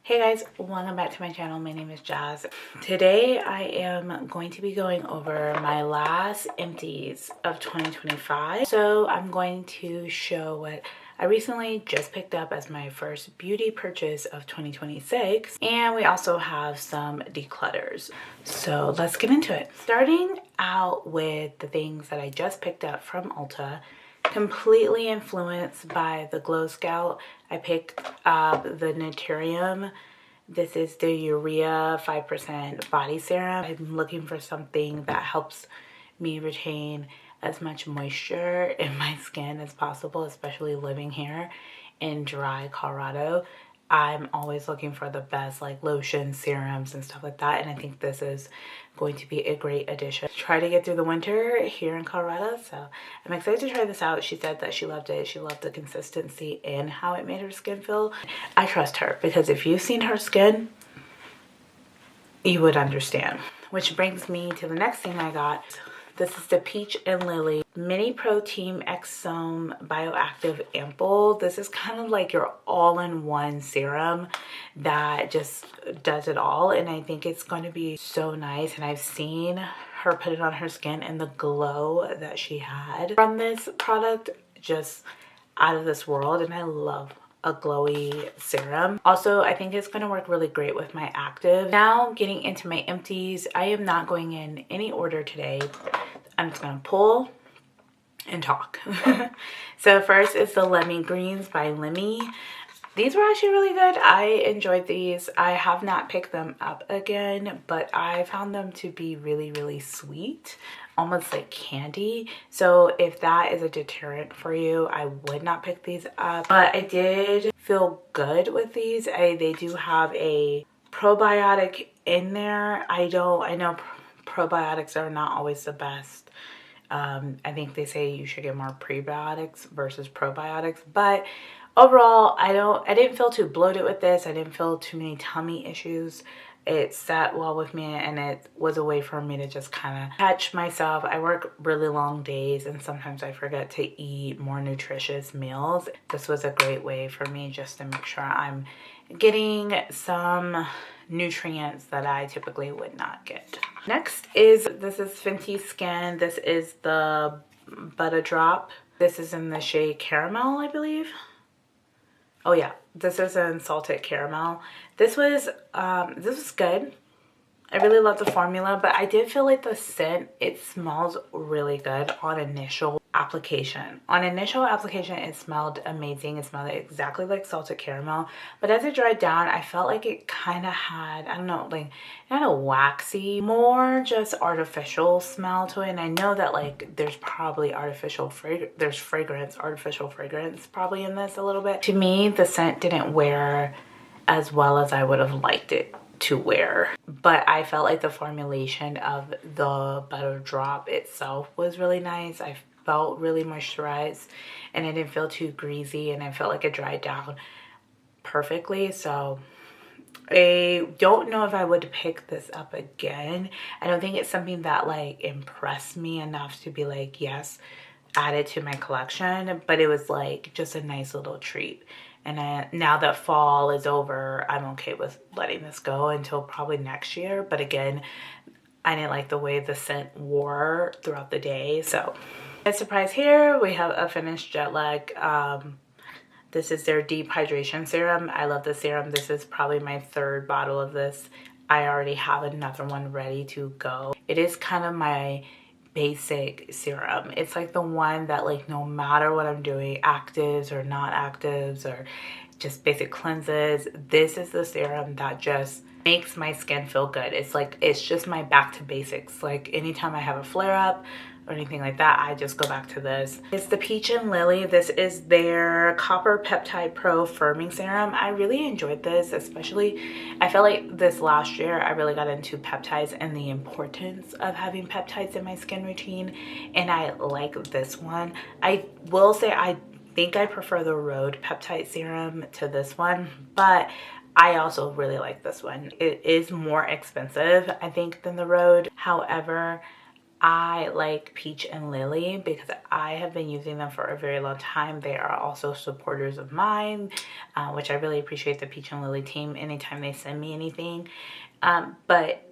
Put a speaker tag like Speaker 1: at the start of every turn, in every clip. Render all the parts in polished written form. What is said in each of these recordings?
Speaker 1: Hey guys, welcome back to my channel. My name is Jazz. Today I am going to be going over my last empties of 2025. So I'm going to show what I recently just picked up as my first beauty purchase of 2026. And we also have some declutters. So let's get into it. Starting out with the things that I just picked up from Ulta. Completely influenced by the Glow Scout, I picked up the Natrium. This is the Urea 5% body serum. I'm looking for something that helps me retain as much moisture in my skin as possible, especially living here in dry Colorado. I'm always looking for the best like lotions, serums, and stuff like that, and I think this is going to be a great addition. Try to get through the winter here in Colorado, so I'm excited to try this out. She said that she loved it. She loved the consistency and how it made her skin feel. I trust her because if you've seen her skin, you would understand. Which brings me to the next thing I got. This is the Peach and Lilly MiniProtein Exosome Bioactive Ampoule. This is kind of like your all-in-one serum that just does it all. And I think it's going to be so nice. And I've seen her put it on her skin and the glow that she had from this product, just out of this world. And I love a glowy serum. Also, I think it's going to work really great with my active. Now getting into my empties, I am not going in any order today. I'm just going to pull and talk. So first is the Lemon Greens by Lemme. These were actually really good. I enjoyed these. I have not picked them up again, but I found them to be really, really sweet, almost like candy. So if that is a deterrent for you, I would not pick these up. But I did feel good with these. They do have a probiotic in there. I know probiotics are not always the best. I think they say you should get more prebiotics versus probiotics, but overall, I didn't feel too bloated with this. I didn't feel too many tummy issues. It sat well with me, and it was a way for me to just kind of catch myself. I work really long days, and sometimes I forget to eat more nutritious meals. This was a great way for me just to make sure I'm getting some nutrients that I typically would not get. Next is, this is Fenty Skin. This is the Butter Drop. This is in the shade Caramel, I believe. Oh yeah, this is in Salted Caramel. This was good. I really love the formula, but I did feel like the scent, it smells really good on initial application. On initial application, it smelled amazing. It smelled exactly like Salted Caramel, but as it dried down, I felt like it kind of had, I don't know, like it had a waxy, more just artificial smell to it. And I know that like there's probably artificial fragrance probably in this a little bit. To me, the scent didn't wear as well as I would have liked it to wear, but I felt like the formulation of the Butter Drop itself was really nice. I felt really moisturized, and it didn't feel too greasy, and I felt like it dried down perfectly. So I don't know if I would pick this up again. I don't think it's something that like impressed me enough to be like, yes, add it to my collection, but it was like just a nice little treat. And now that fall is over, I'm okay with letting this go until probably next year. But again, I didn't like the way the scent wore throughout the day. So, a surprise here, we have a finished Jet Lag. This is their Deep Hydration Serum. I love this serum. This is probably my third bottle of this. I already have another one ready to go. It is kind of my basic serum. It's like the one that like no matter what I'm doing, actives or not actives or just basic cleanses, this is the serum that just makes my skin feel good. It's like, it's just my back to basics. Like anytime I have a flare up or anything like that, I just go back to this. It's the Peach and Lilly. This is their Copper Peptide Pro Firming Serum. I really enjoyed this, especially I felt like this last year I really got into peptides and the importance of having peptides in my skin routine, and I like this one. I will say I think I prefer the Rhode Peptide Serum to this one, but I also really like this one. It is more expensive, I think, than the Rhode. However, I like Peach and Lilly because I have been using them for a very long time. They are also supporters of mine, which I really appreciate the Peach and Lilly team anytime they send me anything. But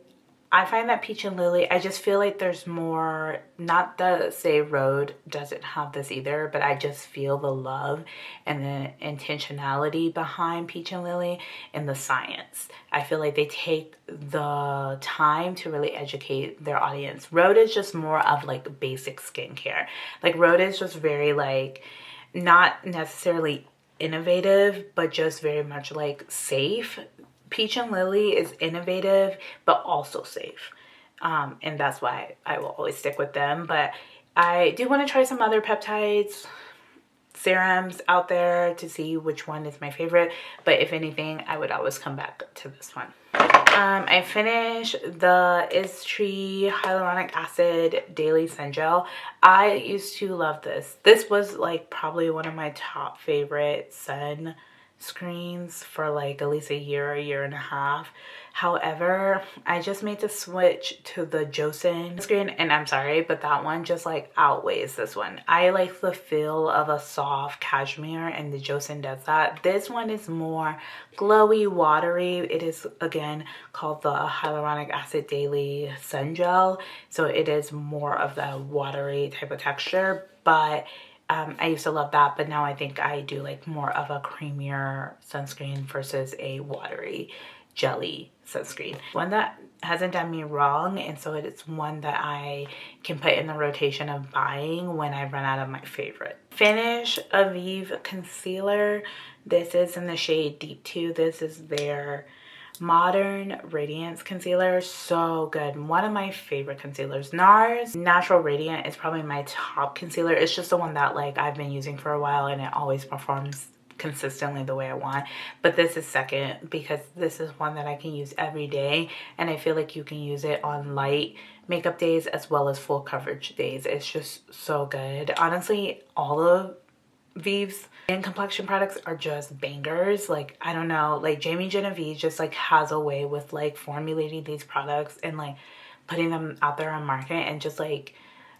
Speaker 1: I find that Peach and Lilly, I just feel like there's more, not to say Rhode doesn't have this either, but I just feel the love and the intentionality behind Peach and Lilly and the science. I feel like they take the time to really educate their audience. Rhode is just more of like basic skincare. Like Rhode is just very like, not necessarily innovative, but just very much like safe. Peach and Lilly is innovative, but also safe. And that's why I will always stick with them. But I do want to try some other peptides, serums out there to see which one is my favorite. But if anything, I would always come back to this one. I finished the Isntree Hyaluronic Acid Daily Sun Gel. I used to love this. This was like probably one of my top favorite sun screens for like at least a year and a half. However, I just made the switch to the Joseon screen, and I'm sorry, but that one just like outweighs this one. I like the feel of a soft cashmere, and the Joseon does that. This one is more glowy, watery. It is again called the Hyaluronic Acid Daily Sun Gel, so it is more of the watery type of texture, but I used to love that, but now I think I do like more of a creamier sunscreen versus a watery jelly sunscreen. One that hasn't done me wrong, and so it's one that I can put in the rotation of buying when I run out of my favorite. Finish a Vieve concealer. This is in the shade Deep 2. This is their Modern Radiance concealer. So good. One of my favorite concealers. NARS Natural Radiant is probably my top concealer. It's just the one that like I've been using for a while, and it always performs consistently the way I want. But this is second because this is one that I can use every day, and I feel like you can use it on light makeup days as well as full coverage days. It's just so good. Honestly, all of Vieve's and complexion products are just bangers. Like, I don't know, like Jamie Genevieve just like has a way with like formulating these products and like putting them out there on market and just like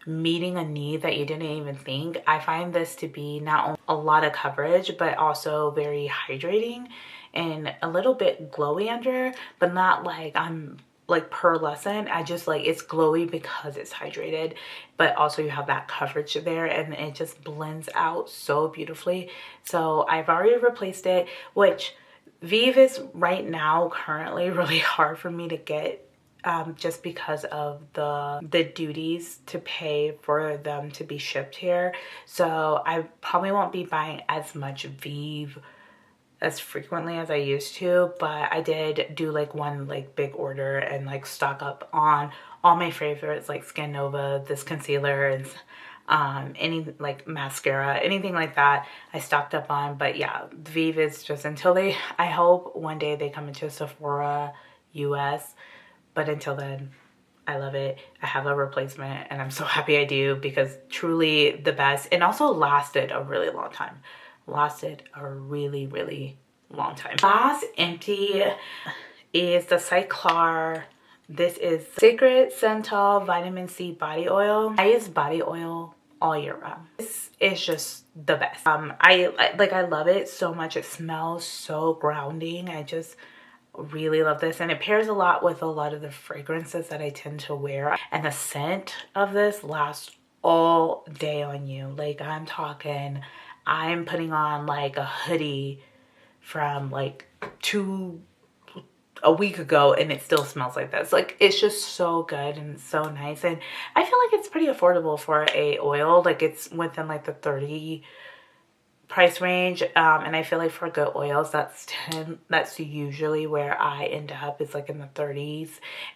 Speaker 1: meeting a need that you didn't even think. I find this to be not only a lot of coverage, but also very hydrating and a little bit glowy under, but not like I'm like pearlescent. I just like it's glowy because it's hydrated, but also you have that coverage there, and it just blends out so beautifully. So I've already replaced it, which Vieve is right now currently really hard for me to get, just because of the duties to pay for them to be shipped here. So I probably won't be buying as much Vieve as frequently as I used to, but I did do like one like big order and like stock up on all my favorites like Skin Nova, this concealer, and any like mascara, anything like that I stocked up on. But yeah, Vieve is just until they, I hope one day they come into Sephora US, but until then I love it. I have a replacement and I'm so happy I do, because truly the best, and also lasted a really long time. Lasted a really long time. Last empty is the CYKLAR. This is Sacred Santal Vitamin C Body Oil. I use body oil all year round. This is just the best. I love it so much. It smells so grounding. I just really love this, and it pairs a lot with a lot of the fragrances that I tend to wear, and the scent of this lasts all day on you. Like I'm putting on like a hoodie from like a week ago and it still smells like this. Like, it's just so good and so nice, and I feel like it's pretty affordable for a oil. Like, it's within like the $30 price range, and I feel like for good oils that's usually where I end up, is like in the 30s,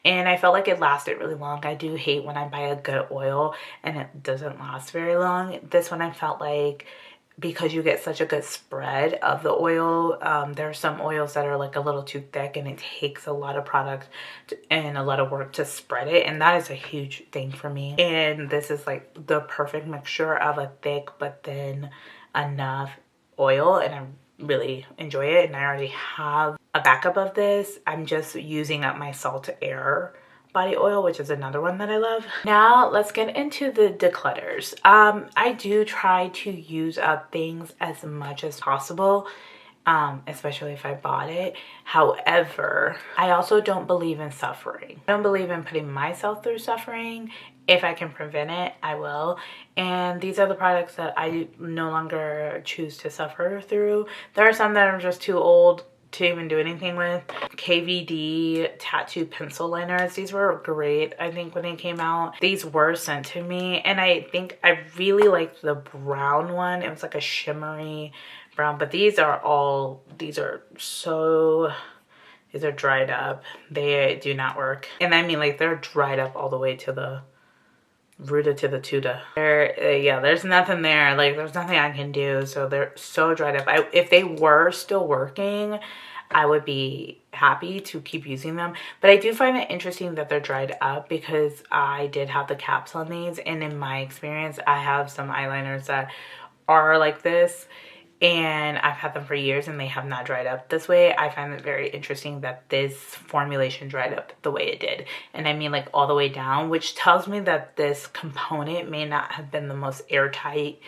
Speaker 1: and I felt like it lasted really long. I do hate when I buy a good oil and it doesn't last very long. This one I felt like, because you get such a good spread of the oil, there are some oils that are like a little too thick and it takes a lot of product and a lot of work to spread it, and that is a huge thing for me. And this is like the perfect mixture of a thick but then enough oil, and I really enjoy it. And I already have a backup of this. I'm just using up my salt to air body oil, which is another one that I love. Now let's get into the declutters. I do try to use up things as much as possible, especially if I bought it. However, I also don't believe in suffering. I don't believe in putting myself through suffering. If I can prevent it, I will. And these are the products that I no longer choose to suffer through. There are some that are just too old to even do anything with. KVD tattoo pencil liners. These were great, I think, when they came out. These were sent to me, and I think I really liked the brown one. It was like a shimmery brown, but these are dried up. They do not work. And I mean, like, they're dried up all the way to the rooted to the tuta. Yeah, there's nothing there. Like, there's nothing I can do. So they're so dried up. If they were still working, I would be happy to keep using them. But I do find it interesting that they're dried up, because I did have the caps on these, and in my experience, I have some eyeliners that are like this, and I've had them for years and they have not dried up this way. I find it very interesting that this formulation dried up the way it did. And I mean, like, all the way down, which tells me that this component may not have been the most airtight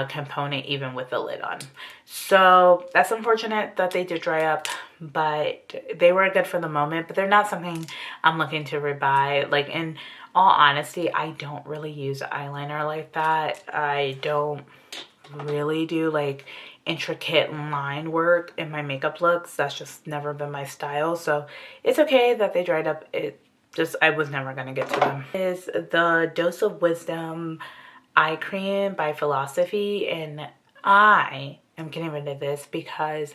Speaker 1: component, even with the lid on. So that's unfortunate that they did dry up, but they were good for the moment. But they're not something I'm looking to rebuy. Like, in all honesty, I don't really use eyeliner like that. I don't really do like intricate line work in my makeup looks. That's just never been my style. So it's okay that they dried up. I was never gonna get to them. Is the Dose of Wisdom eye cream by Philosophy, and I am getting rid of this because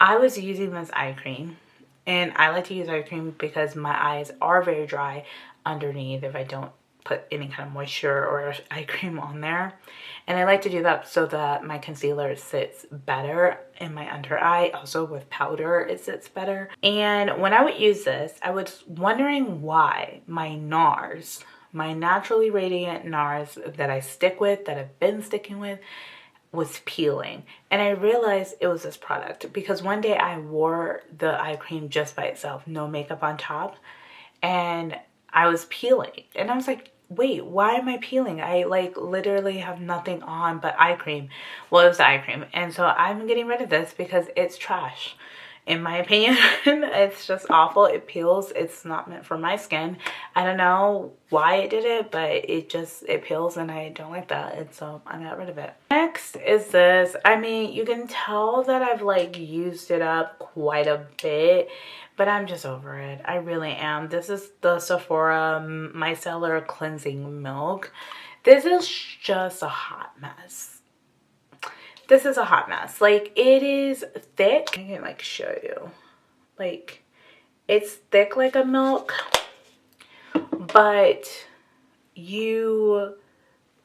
Speaker 1: I was using this eye cream, and I like to use eye cream because my eyes are very dry underneath if I don't put any kind of moisture or eye cream on there. And I like to do that so that my concealer sits better in my under eye. Also with powder, it sits better. And when I would use this, I was wondering why my NARS, my Naturally Radiant NARS that I stick with, that I've been sticking with, was peeling. And I realized it was this product because one day I wore the eye cream just by itself, no makeup on top, and I was peeling. And I was like, wait, why am I peeling? I like literally have nothing on but eye cream. Well, it was the eye cream. And so I'm getting rid of this because it's trash. In my opinion, it's just awful. It peels. It's not meant for my skin. I don't know why it did it, but it peels, and I don't like that. And so I got rid of it. Next is this. I mean, you can tell that I've like used it up quite a bit, but I'm just over it. I really am. This is the Sephora Micellar Cleansing Milk. This is just a hot mess. This is a hot mess. Like, it is thick. I can like show you. Like, it's thick like a milk, but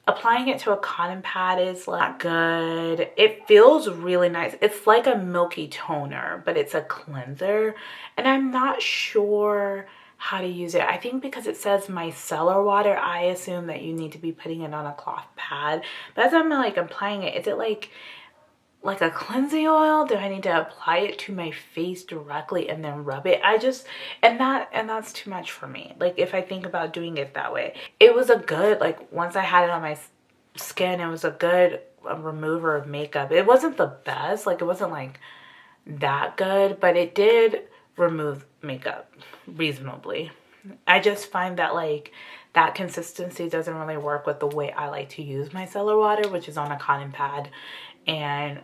Speaker 1: applying it to a cotton pad is not good. It feels really nice. It's like a milky toner, but it's a cleanser. And I'm not sure how to use it. I think because it says micellar water, I assume that you need to be putting it on a cloth pad. But as I'm like applying it, is it like a cleansing oil? Do I need to apply it to my face directly and then rub it? And that's too much for me. Like, if I think about doing it that way, it was a good, like, once I had it on my skin, it was a good remover of makeup. It wasn't the best, like, it wasn't like that good, but it did remove makeup reasonably. I just find that like that consistency doesn't really work with the way I like to use my micellar water, which is on a cotton pad, and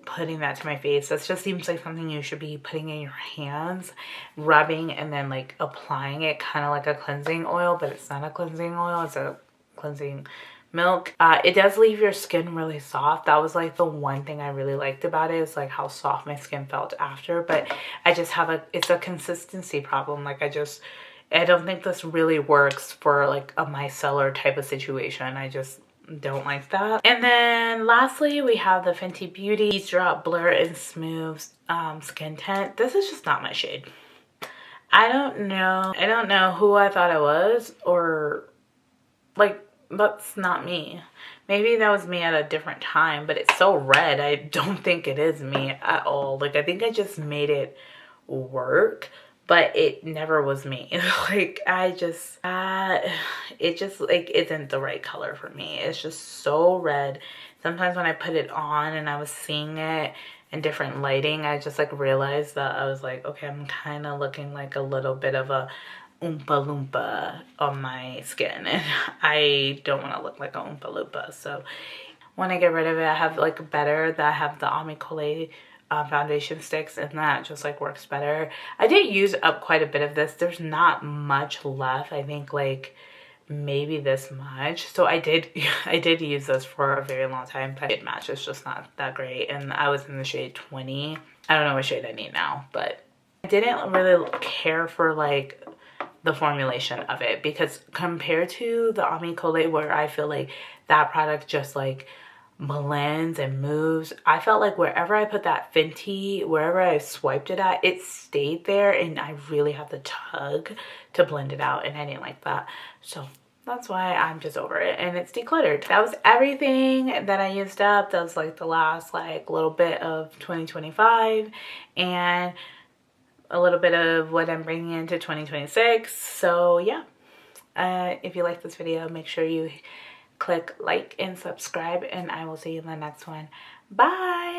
Speaker 1: putting that to my face. That just seems like something you should be putting in your hands, rubbing, and then like applying it kind of like a cleansing oil, but it's not a cleansing oil, it's a cleansing milk. It does leave your skin really soft. That was like the one thing I really liked about it, is like how soft my skin felt after. But I just have it's a consistency problem. Like, I don't think this really works for like a micellar type of situation. I just don't like that. And then lastly, we have the Fenty Beauty Ease Drop Blur and Smooth Skin Tint. This is just not my shade. I don't know who I thought I was, or like, that's not me. Maybe that was me at a different time, but it's so red. I don't think it is me at all. Like, I think I just made it work, but it never was me. Like it just like isn't the right color for me. It's just so red. Sometimes when I put it on and I was seeing it in different lighting, I just like realized that I was like, okay, I'm kind of looking like a little bit of a Oompa Loompa on my skin, and I don't want to look like a Oompa Loompa. So when I get rid of it, I have like better that I have the Ampoule foundation sticks, and that just like works better. I did use up quite a bit of this. There's not much left. I think like maybe this much. So I did use this for a very long time, but it match is just not that great. And I was in the shade 20. I don't know what shade I need now, but I didn't really care for like the formulation of it, because compared to the Ampoule, where I feel like that product just like blends and moves, I felt like wherever I put that Fenty, wherever I swiped it at, it stayed there, and I really had to tug to blend it out, and I didn't like that. So that's why I'm just over it, and it's decluttered. That was everything that I used up. That was like the last like little bit of 2025 and a little bit of what I'm bringing into 2026. So yeah, if you like this video, make sure you click like and subscribe, and I will see you in the next one. Bye.